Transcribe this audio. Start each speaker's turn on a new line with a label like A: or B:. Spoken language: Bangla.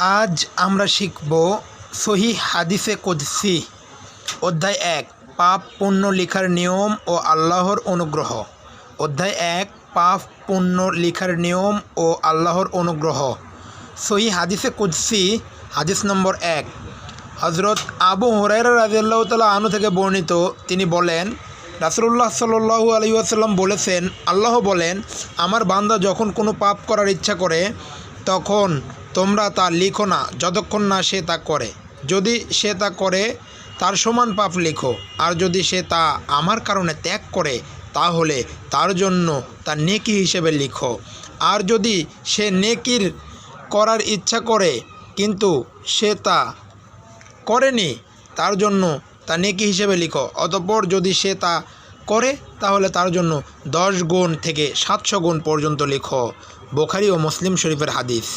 A: আজ আমরা শিখব সহিহ হাদিসে কুদসি অধ্যায় ১ পাপ পুণ্য লেখার নিয়ম ও আল্লাহর অনুগ্রহ। অধ্যায় ১ পাপ পুণ্য লেখার নিয়ম ও আল্লাহর অনুগ্রহ। সহিহ হাদিসে কুদসি হাদিস নম্বর ১। হযরত আবু হুরায়রা রাদিয়াল্লাহু তাআলা আনহু থেকে বর্ণিত, তিনি বলেন, রাসূলুল্লাহ সাল্লাল্লাহু আলাইহি ওয়াসাল্লাম বলেছেন, আল্লাহ বলেন, আমার বান্দা যখন কোনো পাপ করার ইচ্ছা করে তখন তোমরা তা লিখো না যতক্ষণ না সে তা করে। যদি সে তা করে তার সমান পাপ লিখো, আর যদি সে তা আমার কারণে ত্যাগ করে তাহলে তার জন্য তা নেকি হিসেবে লিখো। আর যদি সে নেকির করার ইচ্ছা করে কিন্তু সে তা করেনি, তার জন্য তা নেকি হিসেবে লিখো। অতঃপর যদি সে তা করে তাহলে তার জন্য 10 গুণ থেকে 700 গুণ পর্যন্ত লিখো। বুখারী ও মুসলিম শরীফের হাদিস।